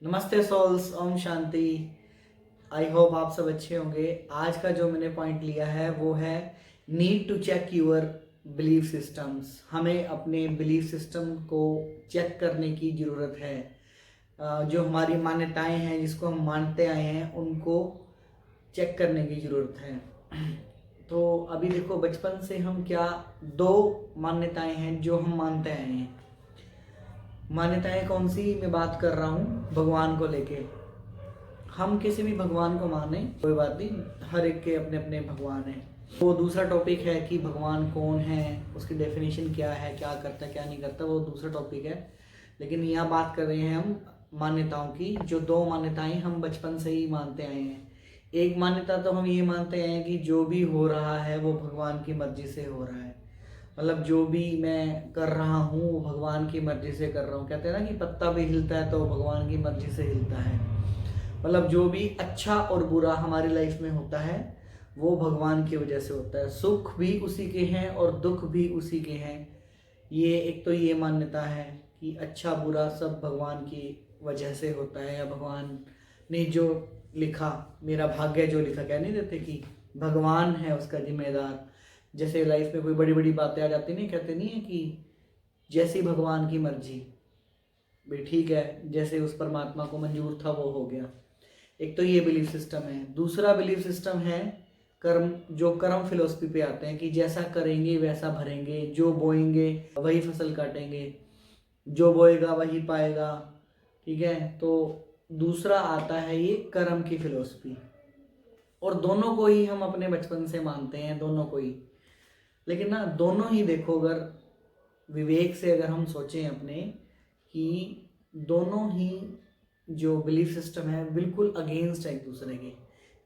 नमस्ते souls, Om Shanti. I hope आप सब अच्छे होंगे। आज का जो मैंने पॉइंट लिया है वो है need to check your belief systems. हमें अपने बिलीफ सिस्टम को चेक करने की ज़रूरत है। जो हमारी मान्यताएं हैं, जिसको हम मानते आए हैं, उनको चेक करने की ज़रूरत है। तो अभी देखो, बचपन से हम क्या दो मान्यताएं हैं जो हम मानते आए हैं। मान्यताएं कौन सी मैं बात कर रहा हूँ? भगवान को लेके। हम किसी भी भगवान को माने, कोई बात नहीं, हर एक के अपने अपने भगवान हैं। वो दूसरा टॉपिक है कि भगवान कौन है, उसकी डेफिनेशन क्या है, क्या करता है क्या नहीं करता, वो दूसरा टॉपिक है। लेकिन यहाँ बात कर रहे हैं हम मान्यताओं की। जो दो मान्यताएं हम बचपन से ही मानते आए हैं। एक मान्यता तो हम ये मानते हैं कि जो भी हो रहा है वो भगवान की मर्जी से हो रहा है। मतलब जो भी मैं कर रहा हूँ वो भगवान की मर्जी से कर रहा हूँ। कहते हैं ना कि पत्ता भी हिलता है तो भगवान की मर्जी से हिलता है। मतलब जो भी अच्छा और बुरा हमारी लाइफ में होता है वो भगवान की वजह से होता है। सुख भी उसी के हैं और दुख भी उसी के हैं। ये एक तो ये मान्यता है कि अच्छा बुरा सब भगवान की वजह से होता है, या भगवान ने जो लिखा, मेरा भाग्य जो लिखा, कह नहीं देते कि भगवान है उसका जिम्मेदार। जैसे लाइफ में कोई बड़ी बड़ी बातें आ जाती नहीं, कहते नहीं है कि जैसी भगवान की मर्जी। भी ठीक है, जैसे उस परमात्मा को मंजूर था वो हो गया। एक तो ये बिलीफ सिस्टम है। दूसरा बिलीफ सिस्टम है कर्म, जो कर्म फिलोसफी पे आते हैं कि जैसा करेंगे वैसा भरेंगे, जो बोएंगे वही फसल काटेंगे, जो बोएगा वही पाएगा। ठीक है, तो दूसरा आता है ये कर्म की फिलोसफी। और दोनों को ही हम अपने बचपन से मानते हैं, दोनों को ही। लेकिन ना, दोनों ही देखो, अगर विवेक से अगर हम सोचें अपने, कि दोनों ही जो बिलीफ सिस्टम है बिल्कुल अगेंस्ट है एक दूसरे के।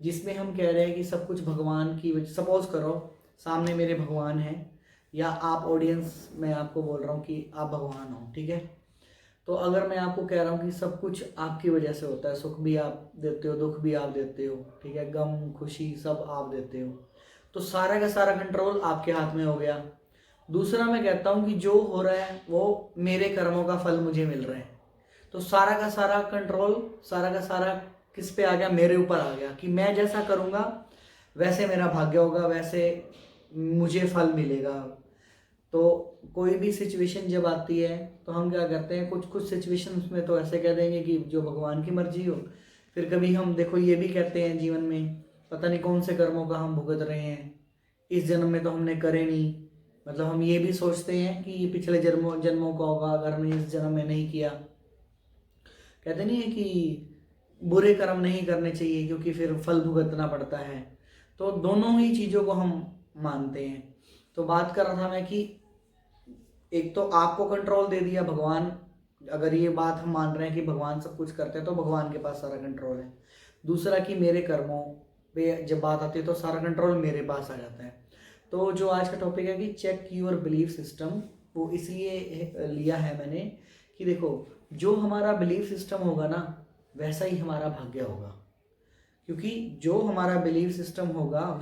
जिसमें हम कह रहे हैं कि सब कुछ भगवान की वजह। सपोज करो सामने मेरे भगवान हैं, या आप ऑडियंस, मैं आपको बोल रहा हूँ कि आप भगवान हो, ठीक है। तो अगर मैं आपको कह रहा हूँ कि सब कुछ आपकी वजह से होता है, सुख भी आप देते हो, दुख भी आप देते हो, ठीक है, गम खुशी सब आप देते हो, तो सारा का सारा कंट्रोल आपके हाथ में हो गया। दूसरा मैं कहता हूँ कि जो हो रहा है वो मेरे कर्मों का फल मुझे मिल रहा है, तो सारा का सारा कंट्रोल, सारा का सारा किस पे आ गया? मेरे ऊपर आ गया कि मैं जैसा करूँगा वैसे मेरा भाग्य होगा, वैसे मुझे फल मिलेगा। तो कोई भी सिचुएशन जब आती है तो हम क्या करते हैं, कुछ कुछ सिचुएशंस में तो ऐसे कह देंगे कि जो भगवान की मर्जी हो। फिर कभी हम देखो ये भी कहते हैं जीवन में, पता नहीं कौन से कर्मों का हम भुगत रहे हैं, इस जन्म में तो हमने करे नहीं। मतलब हम ये भी सोचते हैं कि ये पिछले जन्मों जन्मों का होगा, अगर हमने इस जन्म में नहीं किया। कहते नहीं है कि बुरे कर्म नहीं करने चाहिए क्योंकि फिर फल भुगतना पड़ता है। तो दोनों ही चीज़ों को हम मानते हैं। तो बात कर रहा था मैं कि एक तो आपको कंट्रोल दे दिया भगवान। अगर ये बात हम मान रहे हैं कि भगवान सब कुछ करते हैं तो भगवान के पास सारा कंट्रोल है। दूसरा कि मेरे कर्मों पे जब बात आती है तो सारा कंट्रोल मेरे पास आ जाता है। तो जो आज का टॉपिक है कि चेक यूर बिलीफ सिस्टम, वो इसलिए लिया है मैंने कि देखो, जो हमारा बिलीफ सिस्टम होगा ना वैसा ही हमारा भाग्य होगा। क्योंकि जो हमारा बिलीफ सिस्टम होगा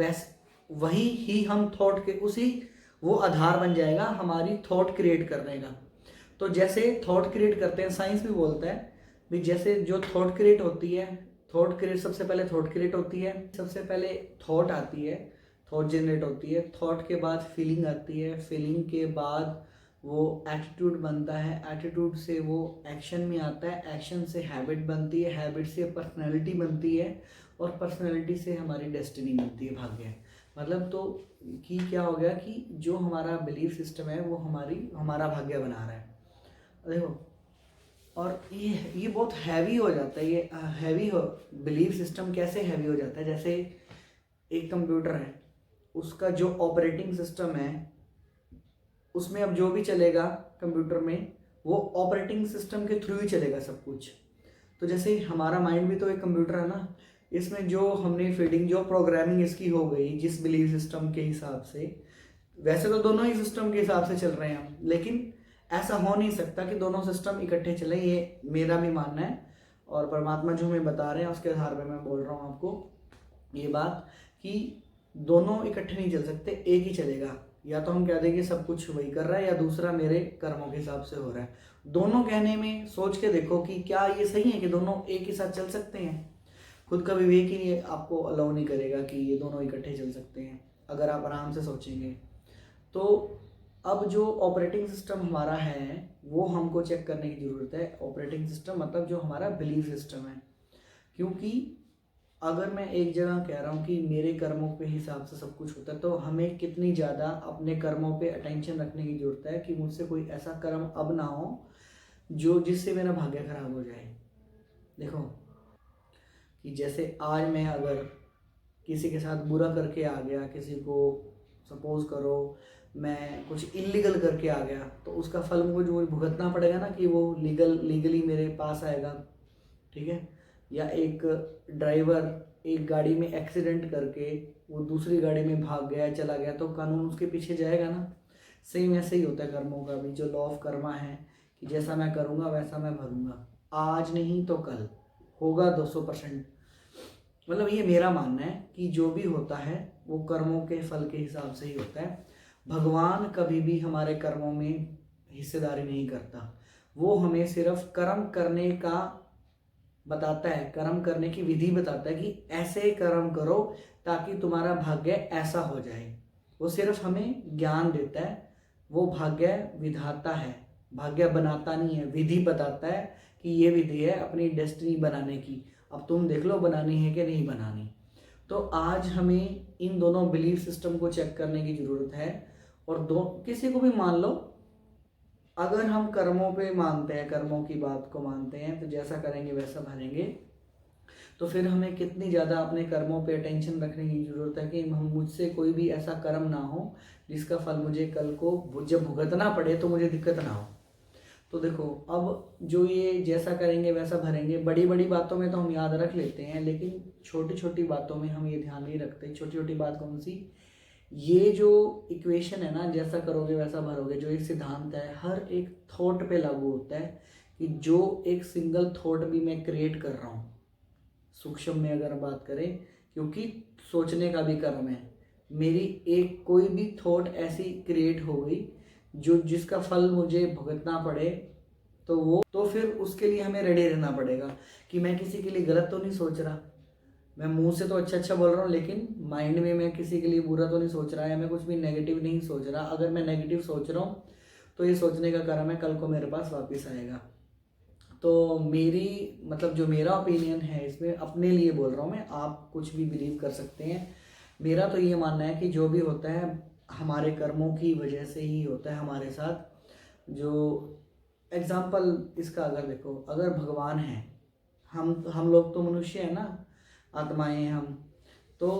वही ही हम थॉट के, उसी वो आधार बन जाएगा हमारी थॉट क्रिएट करने का। तो जैसे थॉट क्रिएट करते हैं, साइंस भी बोलता है भी, जैसे जो थॉट क्रिएट होती है, थॉट क्रिएट सबसे पहले थॉट क्रिएट होती है, सबसे पहले थॉट आती है, थॉट जनरेट होती है, थॉट के बाद फीलिंग आती है, फीलिंग के बाद वो एटीट्यूड बनता है, एटीट्यूड से वो एक्शन में आता है, एक्शन से हैबिट बनती है, हैबिट से पर्सनैलिटी बनती है, और पर्सनैलिटी से हमारी डेस्टिनी बनती है, भाग्य। मतलब तो कि क्या हो गया कि जो हमारा बिलीफ सिस्टम है वो हमारा भाग्य बना रहा है। देखो, और ये बहुत हैवी हो जाता है। ये हैवी हो, बिलीफ सिस्टम कैसे हैवी हो जाता है? जैसे एक कंप्यूटर है, उसका जो ऑपरेटिंग सिस्टम है उसमें अब जो भी चलेगा कंप्यूटर में, वो ऑपरेटिंग सिस्टम के थ्रू ही चलेगा सब कुछ। तो जैसे हमारा माइंड भी तो एक कंप्यूटर है ना, इसमें जो हमने फीडिंग, जो प्रोग्रामिंग इसकी हो गई जिस बिलीफ सिस्टम के हिसाब से, वैसे तो दोनों ही सिस्टम के हिसाब से चल रहे हैं हम, लेकिन ऐसा हो नहीं सकता कि दोनों सिस्टम इकट्ठे चले। ये मेरा भी मानना है, और परमात्मा जो हमें बता रहे हैं उसके आधार पर मैं बोल रहा हूँ आपको ये बात, कि दोनों इकट्ठे नहीं चल सकते, एक ही चलेगा। या तो हम कह देंगे सब कुछ वही कर रहा है, या दूसरा मेरे कर्मों के हिसाब से हो रहा है। दोनों कहने में सोच के देखो कि क्या ये सही है कि दोनों एक ही साथ चल सकते हैं। खुद का विवेक ही आपको अलाउ नहीं करेगा कि ये दोनों इकट्ठे चल सकते हैं, अगर आप आराम से सोचेंगे तो। अब जो ऑपरेटिंग सिस्टम हमारा है वो हमको चेक करने की ज़रूरत है। ऑपरेटिंग सिस्टम मतलब जो हमारा बिलीफ सिस्टम है, क्योंकि अगर मैं एक जगह कह रहा हूँ कि मेरे कर्मों के हिसाब से सब कुछ होता है, तो हमें कितनी ज़्यादा अपने कर्मों पे अटेंशन रखने की ज़रूरत है कि मुझसे कोई ऐसा कर्म अब ना हो जो जिससे मेरा भाग्य खराब हो जाए। देखो कि जैसे आज मैं अगर किसी के साथ बुरा करके आ गया, किसी को सपोज करो मैं कुछ इलीगल करके आ गया, तो उसका फल मुझे जो भुगतना पड़ेगा ना, कि वो लीगली मेरे पास आएगा, ठीक है। या एक ड्राइवर एक गाड़ी में एक्सीडेंट करके वो दूसरी गाड़ी में भाग गया, चला गया, तो कानून उसके पीछे जाएगा ना। सेम ऐसे ही होता है कर्मों का भी, जो लॉ ऑफ कर्मा है कि जैसा मैं करूँगा वैसा मैं भरूंगा, आज नहीं तो कल होगा 200%। मतलब ये मेरा मानना है कि जो भी होता है वो कर्मों के फल के हिसाब से ही होता है। भगवान कभी भी हमारे कर्मों में हिस्सेदारी नहीं करता, वो हमें सिर्फ कर्म करने का बताता है, कर्म करने की विधि बताता है कि ऐसे कर्म करो ताकि तुम्हारा भाग्य ऐसा हो जाए। वो सिर्फ हमें ज्ञान देता है, वो भाग्य विधाता है, भाग्य बनाता नहीं है, विधि बताता है कि ये विधि है अपनी डेस्टिनी बनाने की। अब तुम देख लो बनानी है कि नहीं बनानी। तो आज हमें इन दोनों बिलीफ सिस्टम को चेक करने की ज़रूरत है। और दो किसी को भी मान लो, अगर हम कर्मों पे मानते हैं, कर्मों की बात को मानते हैं, तो जैसा करेंगे वैसा भरेंगे, तो फिर हमें कितनी ज़्यादा अपने कर्मों पे अटेंशन रखने की ज़रूरत है कि हम मुझसे कोई भी ऐसा कर्म ना हो जिसका फल मुझे कल को जब भुगतना पड़े तो मुझे दिक्कत ना हो। तो देखो अब जो ये जैसा करेंगे वैसा भरेंगे, बड़ी बड़ी बातों में तो हम याद रख लेते हैं, लेकिन छोटी छोटी बातों में हम ये ध्यान नहीं रखते। छोटी छोटी बात कौन सी? ये जो इक्वेशन है ना, जैसा करोगे वैसा भरोगे, जो एक सिद्धांत है हर एक थॉट पे लागू होता है कि जो एक सिंगल थॉट भी मैं क्रिएट कर रहा हूँ, सूक्ष्म में अगर बात करें, क्योंकि सोचने का भी कर्म है, मेरी एक कोई भी थॉट ऐसी क्रिएट हो गई जो जिसका फल मुझे भुगतना पड़े, तो फिर उसके लिए हमें रेडी रहना पड़ेगा कि मैं किसी के लिए गलत तो नहीं सोच रहा, मैं मुंह से तो अच्छा अच्छा बोल रहा हूँ लेकिन माइंड में मैं किसी के लिए बुरा तो नहीं सोच रहा है, मैं कुछ भी नेगेटिव नहीं सोच रहा। अगर मैं नेगेटिव सोच रहा हूँ तो ये सोचने का कर्म है, कल को मेरे पास वापस आएगा। तो मेरी मतलब जो मेरा ओपिनियन है इसमें, अपने लिए बोल रहा हूँ मैं, आप कुछ भी बिलीव कर सकते हैं। मेरा तो ये मानना है कि जो भी होता है हमारे कर्मों की वजह से ही होता है हमारे साथ। जो एग्जाम्पल इसका अगर देखो, अगर भगवान है, हम लोग तो मनुष्य है ना, आत्माएं हैं हम, तो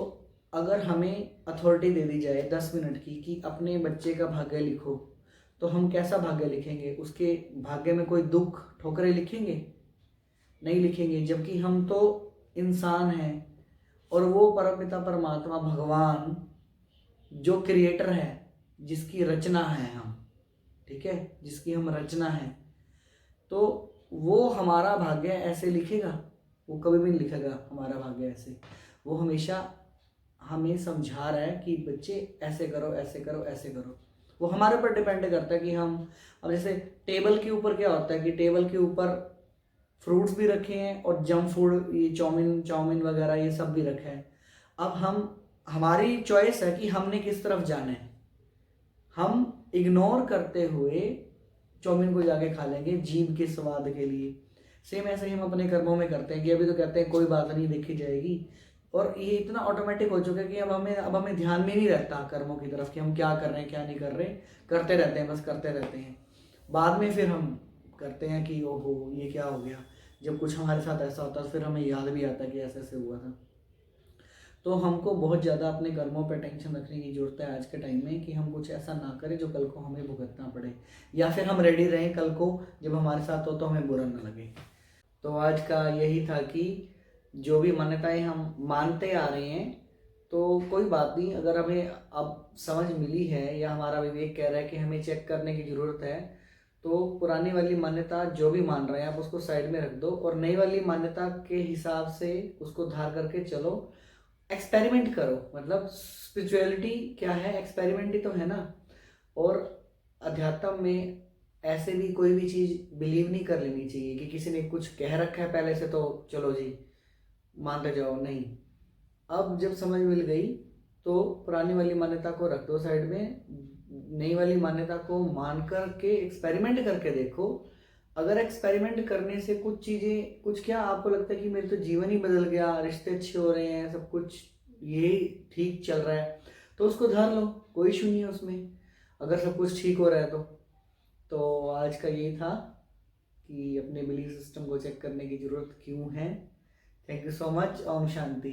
अगर हमें अथॉरिटी दे दी जाए 10 मिनट की कि अपने बच्चे का भाग्य लिखो, तो हम कैसा भाग्य लिखेंगे? उसके भाग्य में कोई दुख ठोकरें लिखेंगे? नहीं लिखेंगे। जबकि हम तो इंसान हैं और वो परमपिता परमात्मा भगवान जो क्रिएटर है, जिसकी रचना है हम, ठीक है, जिसकी हम रचना है, तो वो हमारा भाग्य ऐसे लिखेगा? वो कभी भी नहीं लिखेगा हमारा भाग्य ऐसे। वो हमेशा हमें समझा रहा है कि बच्चे ऐसे करो ऐसे करो ऐसे करो। वो हमारे ऊपर डिपेंड करता है कि हम, अब जैसे टेबल के ऊपर क्या होता है कि टेबल के ऊपर फ्रूट्स भी रखे हैं और जंक फूड, ये चाउमीन चाउमीन वगैरह ये सब भी रखे हैं। अब हमारी चॉइस है कि हमने किस तरफ जाना है। हम इग्नोर करते हुए चाउमीन को जाके खा लेंगे जीभ के स्वाद के लिए। सेम ऐसे ही हम अपने कर्मों में करते हैं कि अभी तो कहते हैं कोई बात नहीं, देखी जाएगी, और ये इतना ऑटोमेटिक हो चुका है कि अब हमें ध्यान में नहीं रहता कर्मों की तरफ कि हम क्या कर रहे हैं क्या नहीं कर रहे, करते रहते हैं, बस करते रहते हैं। बाद में फिर हम करते हैं कि ओहो ये क्या हो गया। जब कुछ हमारे साथ ऐसा होता है फिर हमें याद भी आता है कि ऐसे ऐसे हुआ था। तो हमको बहुत ज़्यादा अपने कर्मों पर टेंशन रखने की ज़रूरत है आज के टाइम में कि हम कुछ ऐसा ना करें जो कल को हमें भुगतना पड़े, या फिर हम रेडी रहें कल को जब हमारे साथ हो तो हमें बुरा ना लगे। तो आज का यही था कि जो भी मान्यताएं हम मानते आ रहे हैं, तो कोई बात नहीं, अगर हमें अब समझ मिली है या हमारा विवेक कह रहा है कि हमें चेक करने की ज़रूरत है, तो पुरानी वाली मान्यता जो भी मान रहे हैं आप उसको साइड में रख दो और नई वाली मान्यता के हिसाब से उसको धार करके चलो। एक्सपेरिमेंट करो, मतलब स्पिरिचुअलिटी क्या है? एक्सपेरिमेंट ही तो है ना। और अध्यात्म में ऐसे भी कोई भी चीज़ बिलीव नहीं कर लेनी चाहिए कि किसी ने कुछ कह रखा है पहले से तो चलो जी मानते जाओ, नहीं। अब जब समझ मिल गई तो पुरानी वाली मान्यता को रख दो साइड में, नई वाली मान्यता को मान कर के एक्सपेरिमेंट करके देखो। अगर एक्सपेरिमेंट करने से कुछ चीज़ें, कुछ क्या आपको लगता है कि मेरे तो जीवन ही बदल गया, रिश्ते अच्छे हो रहे हैं, सब कुछ ये ठीक चल रहा है, तो उसको धार लो, कोई इशू नहीं है उसमें, अगर सब कुछ ठीक हो रहा है तो आज का यही था कि अपने बिलीफ सिस्टम को चेक करने की ज़रूरत क्यों है। Thank you so much. ओम शांति।